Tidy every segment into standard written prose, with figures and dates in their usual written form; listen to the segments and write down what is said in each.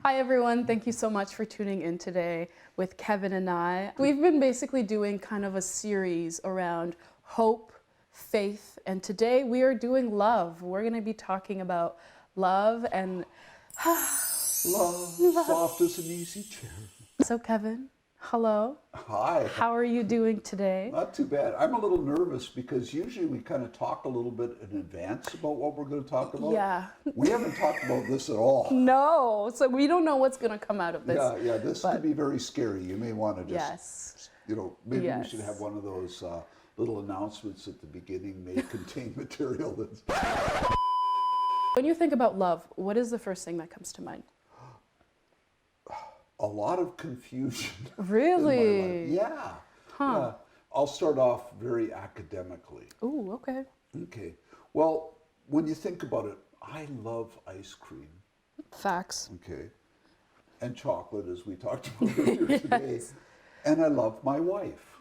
Hi everyone, thank you so much for tuning in today with Kevin and I. We've been basically doing kind of a series around hope, faith, and today we are doing love. We're going to be talking about love and Love, soft as an easy chair. So Kevin, hello. Hi. How are you doing today? Not too bad. I'm a little nervous because usually we kind of talk a little bit in advance about what we're going to talk about. Yeah. We haven't talked about this at all. No, so we don't know what's going to come out of this. Yeah, this could be very scary. You may want to just, Yes. Maybe we should have one of those little announcements at the beginning, may contain material that's... When you think about love, what is the first thing that comes to mind? A lot of confusion. Really? Yeah. Huh. Yeah. I'll start off very academically. Ooh, okay. Okay. Well, when you think about it, I love ice cream. Facts. Okay. And chocolate, as we talked about earlier today. And I love my wife.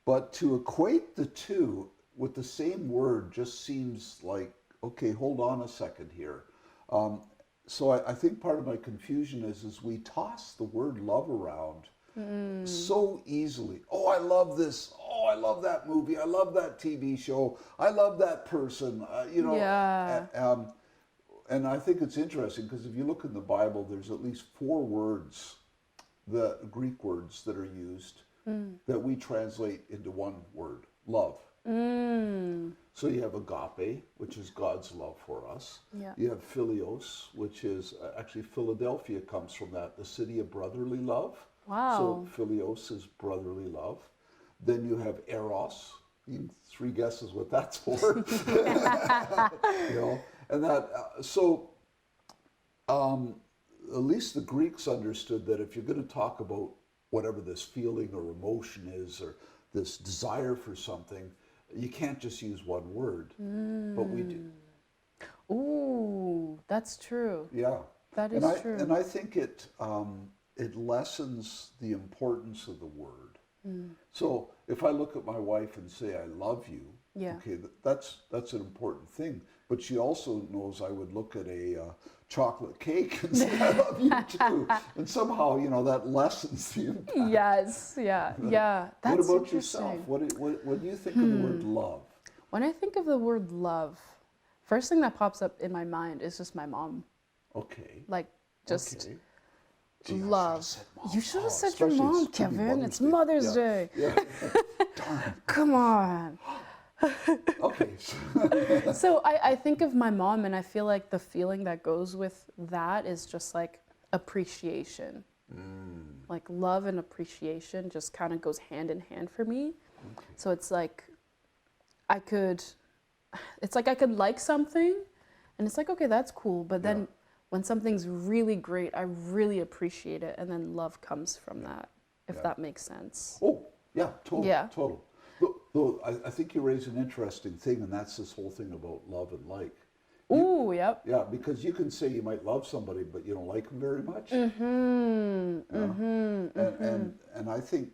But to equate the two with the same word just seems like, okay, hold on a second here. So I think part of my confusion is we toss the word love around so easily. Oh, I love this. Oh, I love that movie. I love that TV show. I love that person. Yeah. And I think it's interesting because if you look in the Bible, there's at least 4 words, the Greek words that are used that we translate into one word, love. So you have agape, which is God's love for us. Yeah. You have philios, which is actually Philadelphia comes from that, the city of brotherly love. Wow. So philios is brotherly love. Then you have eros. 3 guesses what that's for. And that at least the Greeks understood that if you're going to talk about whatever this feeling or emotion is, or this desire for something, you can't just use one word, but we do. Ooh, that's true. Yeah, That is true. And I think it lessens the importance of the word. So if I look at my wife and say I love you, okay, that's an important thing. But she also knows I would look at a chocolate cake and say I love you too, and somehow that lessens the impact. Yes, yeah. That's What about yourself? What do you think of the word love? When I think of the word love, first thing that pops up in my mind is just my mom. Okay. Like, just okay. Gee, love. You should have said your especially mom, it's gonna be Kevin. It's Mother's Day. Yeah. Darn. Come on. Okay. So I think of my mom, and I feel like the feeling that goes with that is just like appreciation. Like love and appreciation just kind of goes hand in hand for me. Okay. So it's like I could like something, and it's like, okay, that's cool. But then when something's really great, I really appreciate it, and then love comes from that, if that makes sense. Oh, yeah, total. Yeah. Total. Though I think you raise an interesting thing, and that's this whole thing about love and like. Ooh, yep. Yeah, because you can say you might love somebody, but you don't like them very much. And I think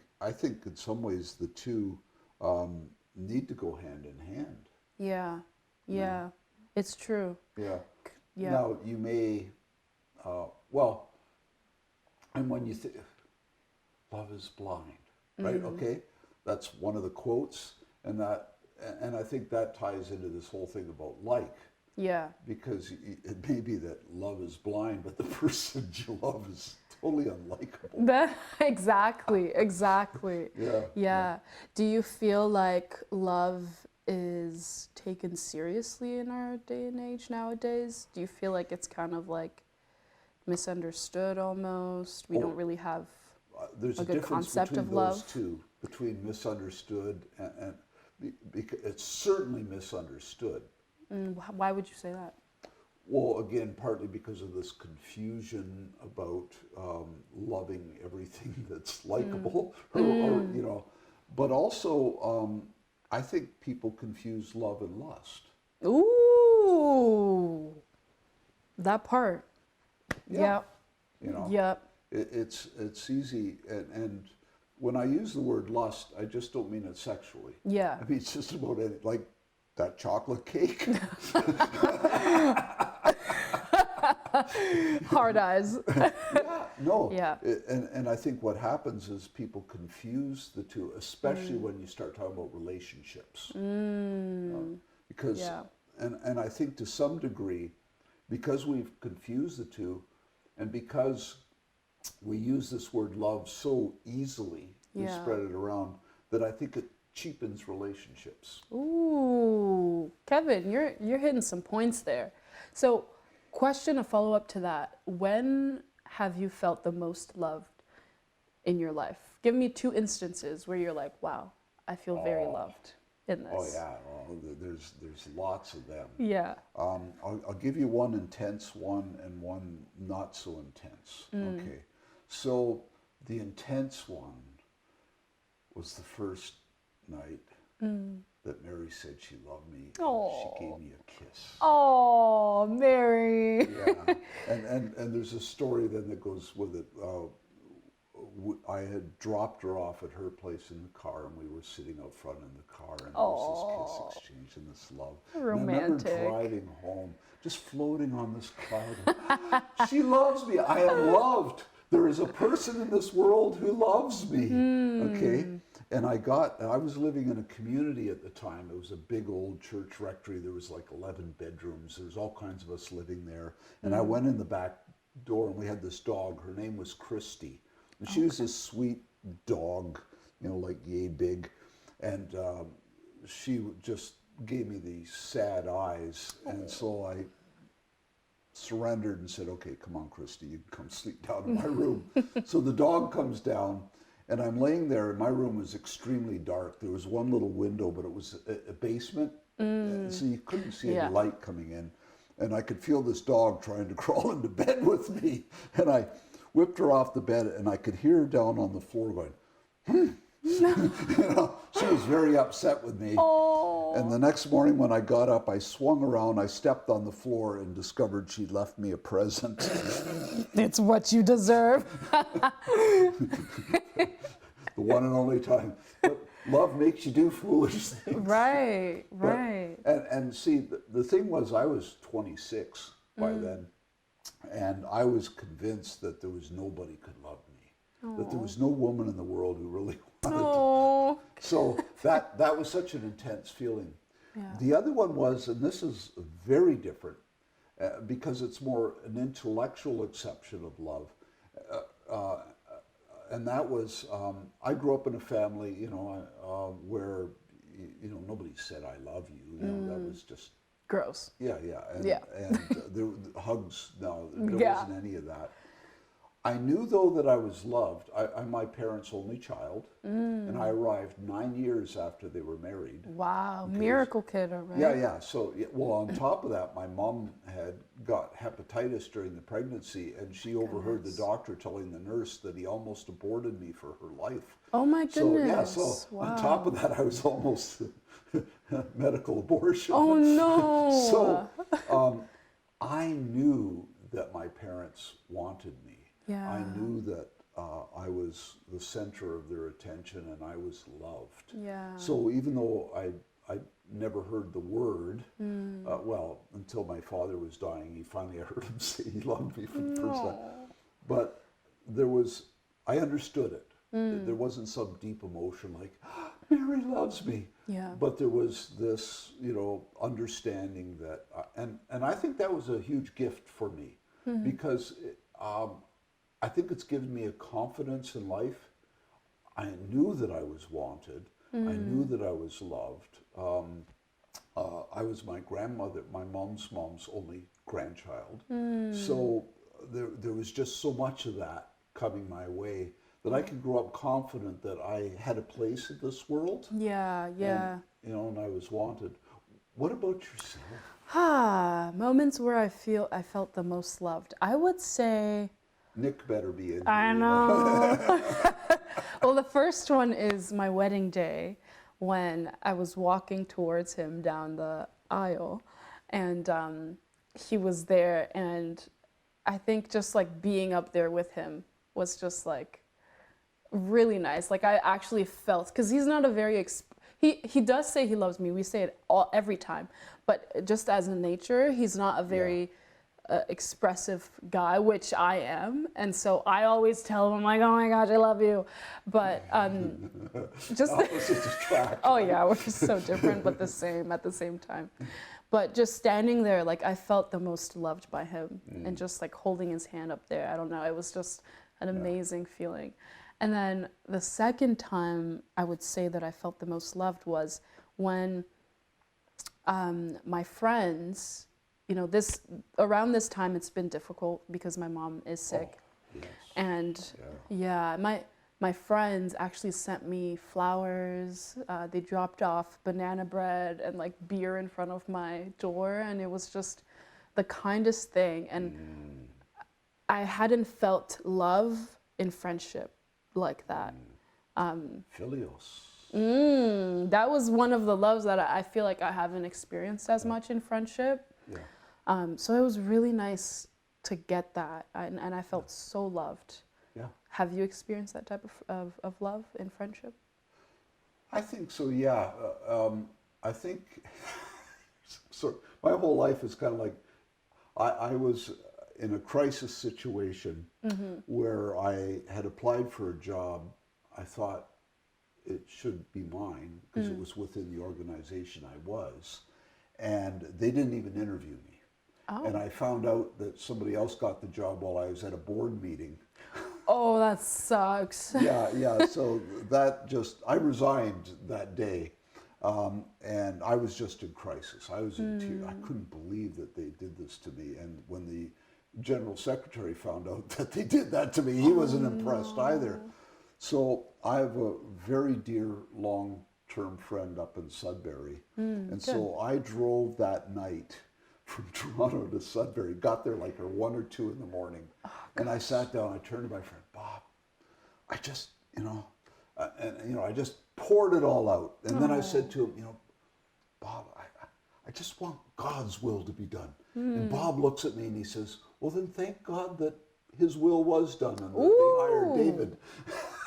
in some ways the two need to go hand in hand. Yeah. It's true. Yeah. Yeah. Now you may, and when you think, love is blind, right? Okay, that's one of the quotes, and I think that ties into this whole thing about like. Yeah. Because it may be that love is blind, but the person you love is totally unlikable. Exactly. Yeah. Do you feel like love is taken seriously in our day and age nowadays? Do you feel like it's kind of like misunderstood almost? We don't really have there's a a good difference concept between of those love? two, between misunderstood and because it's certainly misunderstood. Why would you say that? Well, again, partly because of this confusion about loving everything that's likable, or but also I think people confuse love and lust. Ooh, that part. Yeah. Yep. Yep. It's easy, and when I use the word lust, I just don't mean it sexually. Yeah. I mean, it's just about it, like that chocolate cake. Hard eyes. Yeah, no. Yeah. And I think what happens is people confuse the two, especially when you start talking about relationships. Because, Yeah. and I think to some degree, because we've confused the two, and because we use this word love so easily, we Yeah. spread it around, that I think it cheapens relationships. Ooh, Kevin, you're hitting some points there. So, question, a follow up to that. When have you felt the most loved in your life? Give me 2 instances where you're like, wow, I feel very loved in this. Oh yeah, well, there's lots of them. Yeah. I'll give you one intense one and one not so intense. Okay, so the intense one was the first night that Mary said she loved me. And Aw. she gave me a kiss. Oh, Mary. Yeah, and there's a story then that goes with it. I had dropped her off at her place in the car, and we were sitting out front in the car, and there was this kiss exchange and this love. Romantic. And I remember driving home, just floating on this cloud. She loves me. I am loved. There is a person in this world who loves me. Okay. And I was living in a community at the time. It was a big old church rectory. There was like 11 bedrooms. There was all kinds of us living there. And I went in the back door, and we had this dog. Her name was Christy. And she was this sweet dog, like yay big. And she just gave me these sad eyes. And so I surrendered and said, okay, come on, Christy, you can come sleep down in my room. So the dog comes down, and I'm laying there, and my room was extremely dark. There was one little window, but it was a basement, so you couldn't see any light coming in. And I could feel this dog trying to crawl into bed with me. And I whipped her off the bed, and I could hear her down on the floor going, she was very upset with me. Oh. And the next morning when I got up, I swung around, I stepped on the floor and discovered she'd left me a present. It's what you deserve. The one and only time. But love makes you do foolish things. Right, right. And see, the thing was, I was 26 by then, and I was convinced that there was nobody could love me, that there was no woman in the world who really wanted Oh. to. So that was such an intense feeling. Yeah. The other one was, and this is very different, because it's more an intellectual acception of love. And that was, I grew up in a family, where, nobody said I love you. That was just Gross. yeah. And, Yeah. and the hugs, no, there Yeah. wasn't any of that. I knew, though, that I was loved. I'm my parents' only child, and I arrived 9 years after they were married. Wow, miracle kid, all right? Yeah. So, well, on top of that, my mom had got hepatitis during the pregnancy, and she overheard the doctor telling the nurse that he almost aborted me for her life. Oh my goodness. So wow. on top of that, I was almost medical abortion. Oh no. So I knew that my parents wanted me. Yeah. I knew that I was the center of their attention, and I was loved. Yeah. So even though I never heard the word, well, until my father was dying, I heard him say he loved me for the first time. But I understood it. There wasn't some deep emotion like, Mary loves me. Yeah. But there was this, understanding that, and I think that was a huge gift for me, because I think it's given me a confidence in life. I knew that I was wanted. I knew that I was loved. I was my mom's only grandchild. So there was just so much of that coming my way that I could grow up confident that I had a place in this world. Yeah. And I was wanted. What about yourself? Moments where I felt the most loved. I would say, Nick better be in. I know. Well, the first one is my wedding day, when I was walking towards him down the aisle, and he was there, and I think just like being up there with him was just like really nice. Like I actually felt, because he's not a very he does say he loves me. We say it every time, but just as a nature, he's not a very expressive guy, which I am, and so I always tell him, I'm like, oh my gosh, I love you, but just Opposites attract. oh yeah, we're so different but the same at the same time. But just standing there, like I felt the most loved by him, and just like holding his hand up there, I don't know, it was just an amazing feeling. And then the second time I would say that I felt the most loved was when my friends, you know, around this time it's been difficult because my mom is sick. Yes. And yeah, my friends actually sent me flowers. They dropped off banana bread and like beer in front of my door, and it was just the kindest thing. And I hadn't felt love in friendship like that. Filios. That was one of the loves that I feel like I haven't experienced as much in friendship. Yeah. So it was really nice to get that, and I felt so loved. Yeah. Have you experienced that type of love in friendship? I think so, yeah. I think, so my whole life is kind of like, I was in a crisis situation where I had applied for a job. I thought it should be mine because it was within the organization I was. And they didn't even interview me. Oh. And I found out that somebody else got the job while I was at a board meeting. Oh, that sucks. Yeah. So that I resigned that day. And I was just in crisis. I was in tears. I couldn't believe that they did this to me. And when the general secretary found out that they did that to me, he wasn't impressed either. So I have a very dear long-term friend up in Sudbury. And so I drove that night from Toronto to Sudbury, got there like 1 or 2 in the morning. And I sat down, I turned to my friend, Bob, I just, I just poured it all out. And then I said to him, Bob, I just want God's will to be done. And Bob looks at me and he says, well, then thank God that his will was done and that they hired David.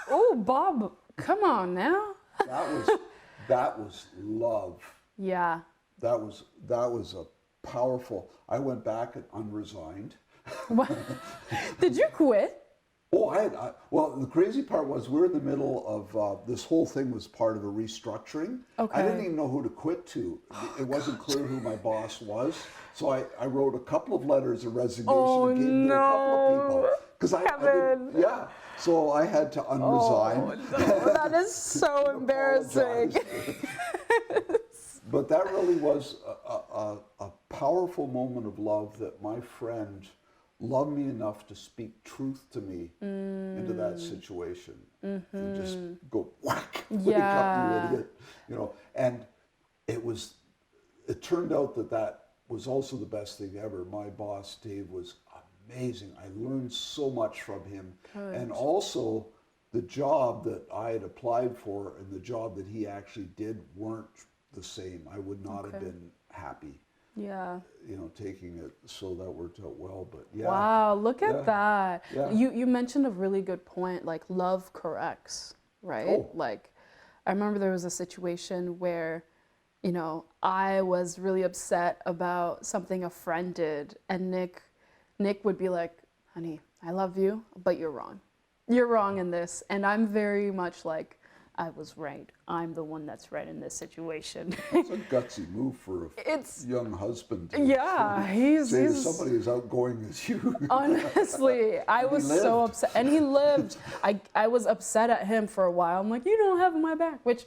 Oh, Bob, come on now. That was love. Yeah. That was a powerful. I went back and unresigned. What? Did you quit? Oh, well, the crazy part was we're in the middle of this whole thing was part of a restructuring. Okay. I didn't even know who to quit to. It wasn't clear who my boss was. So I wrote a couple of letters of resignation and gave them to a couple of people. Because I didn't, yeah. So I had to unresign. Oh, no, that is so embarrassing. But that really was a powerful moment of love that my friend loved me enough to speak truth to me into that situation and just go whack, wake up, you idiot, And it turned out that was also the best thing ever. My boss, Dave, was amazing. I learned so much from him. Good. And also the job that I had applied for and the job that he actually did weren't the same. I would not have been happy. Yeah. Taking it, so that worked out well. But yeah. Wow, look at that. Yeah. You mentioned a really good point, like love corrects, right? Oh. Like I remember there was a situation where, I was really upset about something a friend did, and Nick would be like, honey, I love you, but you're wrong. You're wrong in this. And I'm very much like, I was right. I'm the one that's right in this situation. That's a gutsy move for a young husband. Yeah, he's somebody as outgoing as you. Honestly, I was so upset. And he lived. I was upset at him for a while. I'm like, you don't have my back, which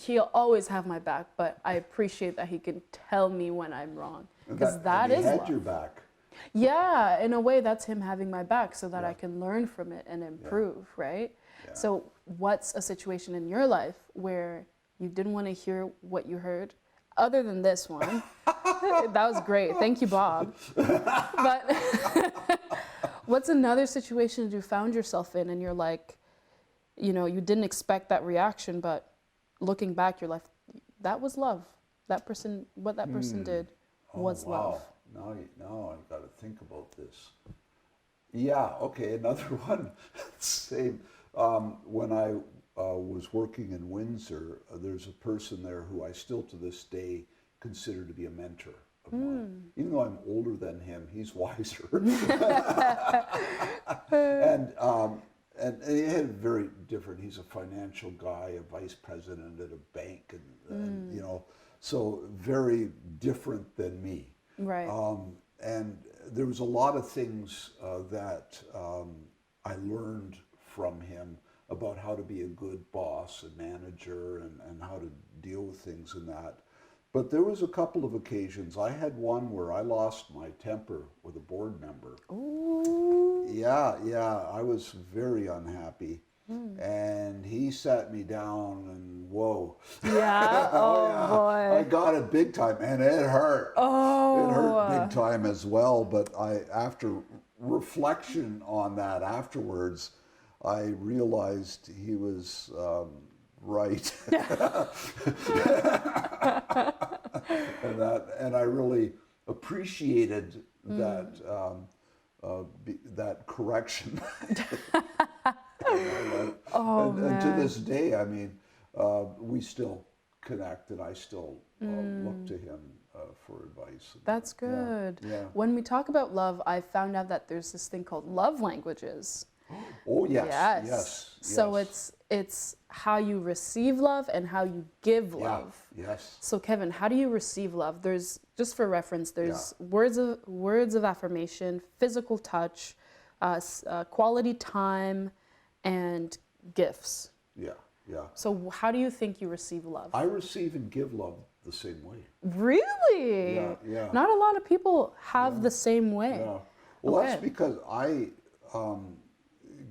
he'll always have my back, but I appreciate that he can tell me when I'm wrong. Because that is love. He had your back. Yeah, in a way, that's him having my back so that I can learn from it and improve, right? Yeah. So what's a situation in your life where you didn't want to hear what you heard? Other than this one. That was great. Thank you, Bob. But what's another situation that you found yourself in and you're like, you didn't expect that reaction, but looking back, you're like, that was love. What that person did was love. Now I've got to think about this. Yeah, okay, another one. Same. When I was working in Windsor, there's a person there who I still to this day consider to be a mentor of mine. Even though I'm older than him, he's wiser. And he had very different. He's a financial guy, a vice president at a bank, and you know, so very different than me. Right. And there was a lot of things that I learned from him about how to be a good boss and manager and how to deal with things in that. But there was a couple of occasions. I had one where I lost my temper with a board member. Ooh. Yeah, I was very unhappy. And he sat me down and whoa. Yeah, oh yeah. boy. I got it big time and it hurt. Oh. It hurt big time as well, but after reflection on that afterwards, I realized he was right. and I really appreciated that that correction. And to this day, I mean, we still connect, and I still look to him for advice. That's good. Yeah. When we talk about love, I found out that there's this thing called love languages. Oh yes. So it's how you receive love and how you give love. Yes. So Kevin, how do you receive love? There's, just for reference, there's words of affirmation, physical touch, quality time, and gifts. Yeah. So how do you think you receive love? I receive and give love the same way. Really? Yeah. Not a lot of people have the same way. Yeah. Well, Okay. that's because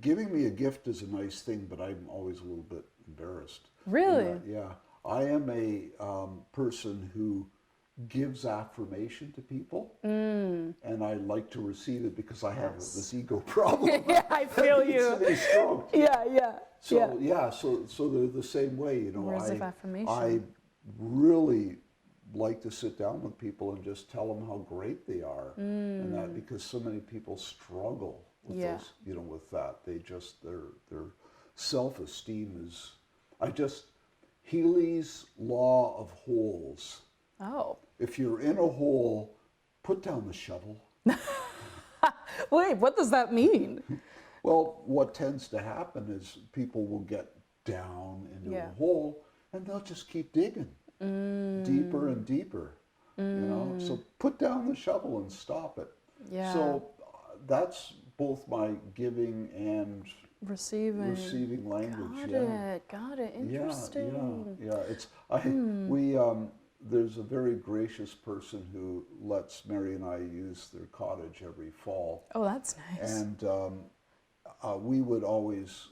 giving me a gift is a nice thing, but I'm always a little bit embarrassed. Really? Yeah. I am a person who gives affirmation to people, and I like to receive it because I have this ego problem. Yeah, I feel you. It needs to be stroked. Yeah. So they're the same way, you know. Words of affirmation. I really like to sit down with people and just tell them how great they are, and that because so many people struggle with those, you know, with that. They just their self-esteem is. Healy's law of holes. Oh. If you're in a hole, put down the shovel. Wait, what does that mean? Well, what tends to happen is people will get down into a hole and they'll just keep digging deeper and deeper. You know, so put down the shovel and stop it. Yeah. So that's both my giving and Receiving language. Got it. Interesting. Yeah. It's there's a very gracious person who lets Mary and I use their cottage every fall. Oh, that's nice. And we would always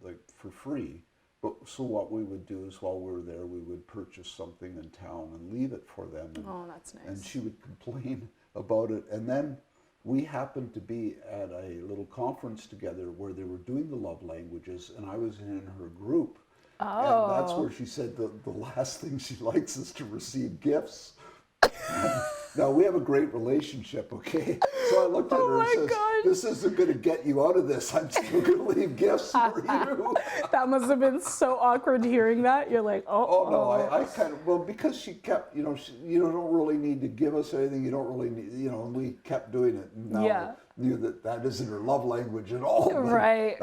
like for free. But so what we would do is while we were there, we would purchase something in town and leave it for them. And, oh, that's nice. And she would complain about it, and then we happened to be at a little conference together where they were doing the love languages, and I was in her group. Oh. And that's where she said the last thing she likes is to receive gifts. Now, we have a great relationship, okay? So I looked at her and said, this isn't going to get you out of this. I'm still going to leave gifts for you. That must have been so awkward hearing that. You're like, Oh, no, I kind of, well, because she kept, you know, you don't really need to give us anything. You don't really need, you know, and we kept doing it. And now I knew that isn't her love language at all. Right.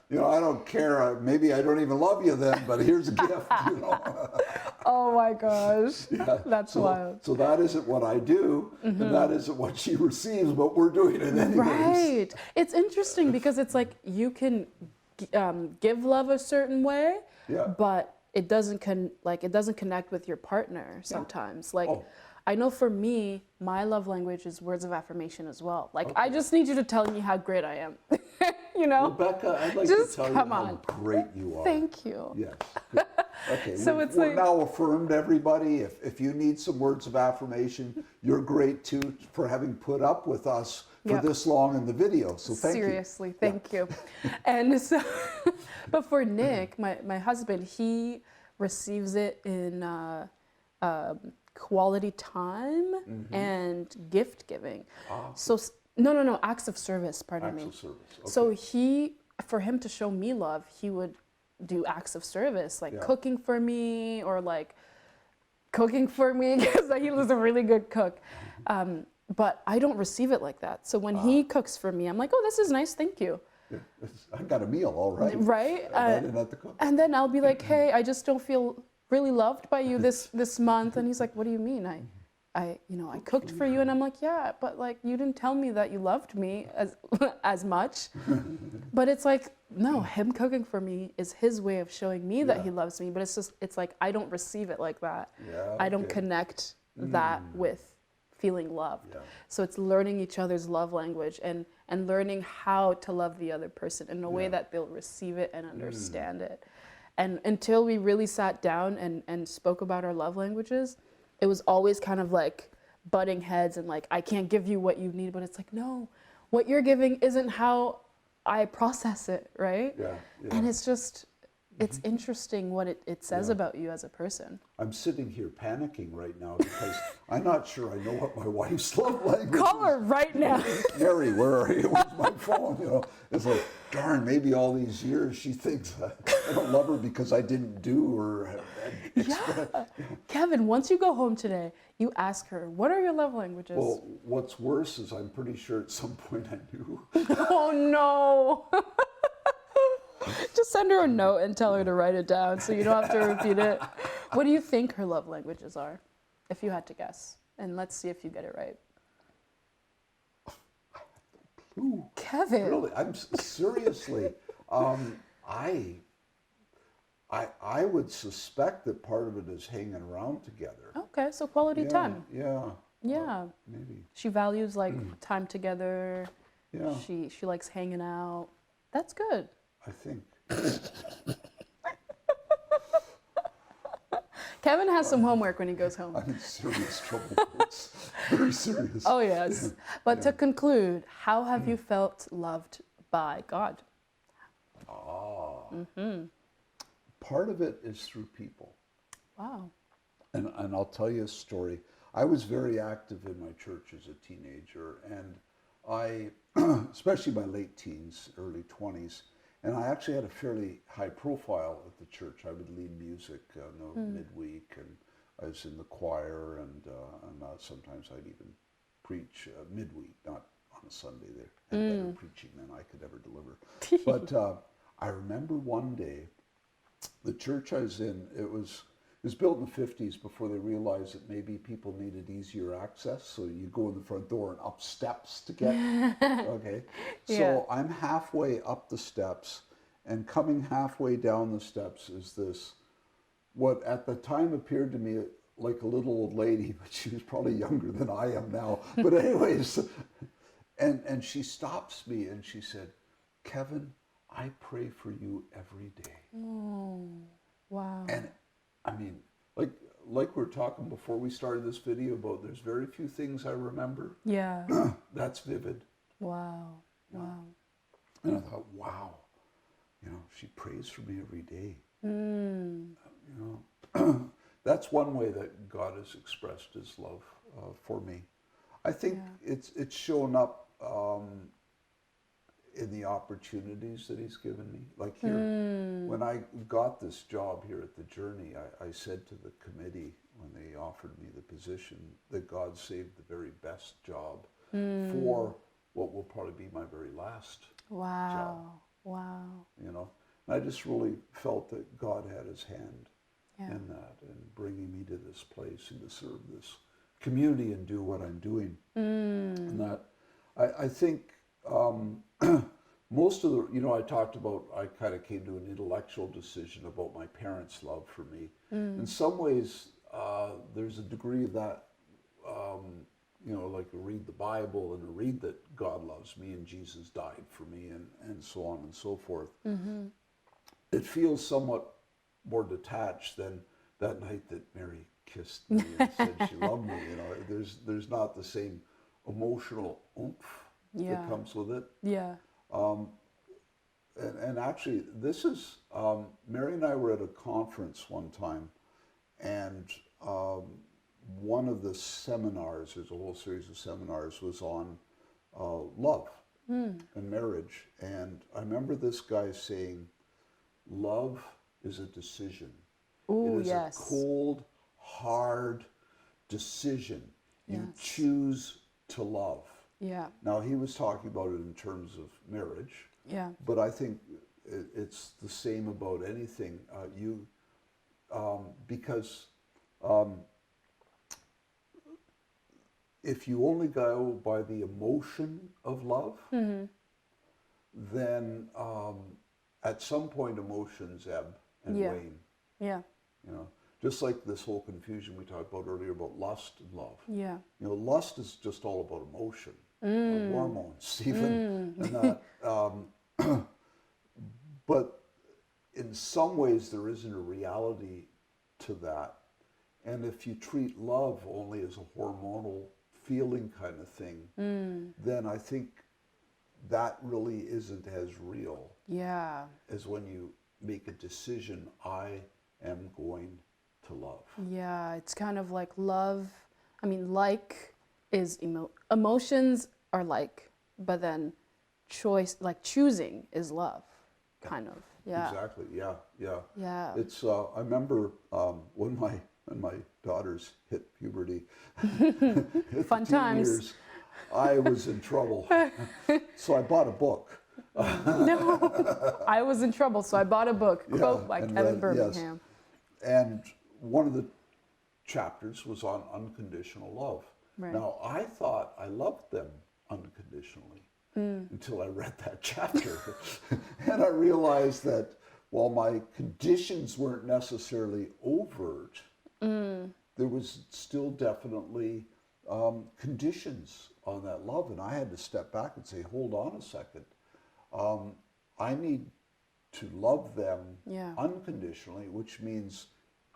You know, I don't care. Maybe I don't even love you then, but here's a gift, you know. Oh my gosh. That's wild. So that isn't what I do, and that isn't what she receives, but we're doing it anyways. Right. It's interesting because it's like you can give love a certain way, but it doesn't connect with your partner sometimes. Like, I know for me, my love language is words of affirmation as well. Like, I just need you to tell me how great I am. You know? Rebecca, I'd like to tell you how great you are. Thank you. Yes. Good. Okay, So we're now affirmed, everybody. If you need some words of affirmation, you're great too for having put up with us for this long in the video. So thank you. Seriously, thank you. And so, but for Nick, my husband, he receives it in quality time and gift giving. So no, acts of service, pardon me. Acts of service. Okay. So for him to show me love, he would do acts of service, like cooking for me, or like cooking for me because he was a really good cook. But I don't receive it like that. So when he cooks for me, I'm like, oh, this is nice, thank you. Yeah, I got a meal, all right. Right? And I didn't have to cook. And then I'll be like, hey, I just don't feel really loved by you this month. And he's like, what do you mean? I cooked for you. And I'm like, yeah, but like, you didn't tell me that you loved me as much. But it's like, no, him cooking for me is his way of showing me that he loves me. But it's like, I don't receive it like that. Yeah, I don't connect that with feeling loved. Yeah. So it's learning each other's love language and learning how to love the other person in a way that they'll receive it and understand it. And until we really sat down and spoke about our love languages, it was always kind of like butting heads and like, I can't give you what you need, but it's like, no, what you're giving isn't how I process it, right? Yeah, yeah. And it's just, it's interesting what it says about you as a person. I'm sitting here panicking right now because I'm not sure I know what my wife's love language Call her is. right now. Mary, where are you? Where's my phone? You know, it's like, darn, maybe all these years she thinks I don't love her because I didn't do or Yeah. Kevin, once you go home today, you ask her, what are your love languages? Well, what's worse is I'm pretty sure at some point I knew. Oh no. Just send her a note and tell her to write it down so you don't have to repeat it. What do you think her love languages are, if you had to guess? And let's see if you get it right. Ooh, Kevin. really? I'm seriously. I would suspect that part of it is hanging around together. Okay, so quality time. Yeah. Yeah. Maybe. She values like time together. Yeah. She likes hanging out. That's good. I think. Kevin has some homework when he goes home. I'm in serious trouble. Folks. Very serious. Oh, yes. But to conclude, how have you felt loved by God? Part of it is through people. Wow. And I'll tell you a story. I was very active in my church as a teenager, and I, especially my late teens, early 20s, and I actually had a fairly high profile at the church. I would lead music midweek, and I was in the choir, and sometimes I'd even preach midweek, not on a Sunday. They had better preaching than I could ever deliver. But I remember one day, the church I was in, it was built in the 50s before they realized that maybe people needed easier access. So you go in the front door and up steps to get, okay? So I'm halfway up the steps, and coming halfway down the steps is this, what at the time appeared to me like a little old lady, but she was probably younger than I am now. But anyways, and she stops me and she said, Kevin, I pray for you every day. Oh, wow. And I mean, like we were talking before we started this video about there's very few things I remember. Yeah. That's vivid. Wow. Wow. And I thought, wow, she prays for me every day. That's one way that God has expressed his love for me. I think it's shown up in the opportunities that he's given me. Like here, when I got this job here at the Journey, I said to the committee when they offered me the position that God saved the very best job for what will probably be my very last job. Wow. And I just really felt that God had his hand in that and bringing me to this place and to serve this community and do what I'm doing. And that, I think most of the, I talked about, I kind of came to an intellectual decision about my parents' love for me. In some ways, there's a degree of that, like I read the Bible and I read that God loves me and Jesus died for me and so on and so forth. It feels somewhat more detached than that night that Mary kissed me and said she loved me. There's not the same emotional oomph that comes with it. Yeah. And actually, this is, Mary and I were at a conference one time, and one of the seminars, there's a whole series of seminars, was on love and marriage. And I remember this guy saying, love is a decision. Ooh, it is yes. a cold, hard decision. You Yes. choose to love. Yeah. Now, he was talking about it in terms of marriage, Yeah. but I think it's the same about anything. Because if you only go by the emotion of love, then at some point emotions ebb and Yeah. wane. Yeah. You know, just like this whole confusion we talked about earlier about lust and love. Yeah. You know, lust is just all about emotion, hormones, even, and that. But in some ways, there isn't a reality to that. And if you treat love only as a hormonal feeling kind of thing, then I think that really isn't as real Yeah. as when you make a decision, I am going to love. Yeah. It's kind of like love. I mean, like is emotions are like, but then choice, like choosing is love, kind of. Yeah. Exactly. Yeah. Yeah. Yeah. It's. I remember when my daughters hit puberty. At Fun the teen times. years, I was in trouble, so I bought a book. No, I was in trouble, so I bought a book. Quote by and Kevin read- Birmingham. Yes. And one of the chapters was on unconditional love. Right. Now, I thought I loved them unconditionally until I read that chapter. And I realized that while my conditions weren't necessarily overt, there was still definitely conditions on that love. And I had to step back and say, hold on a second. I need to love them Yeah. unconditionally, which means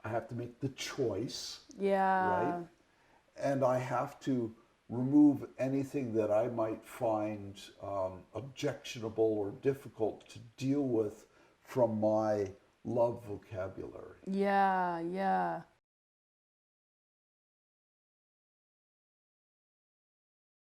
I have to make the choice, Yeah. right? And I have to remove anything that I might find objectionable or difficult to deal with from my love vocabulary. Yeah. Yeah.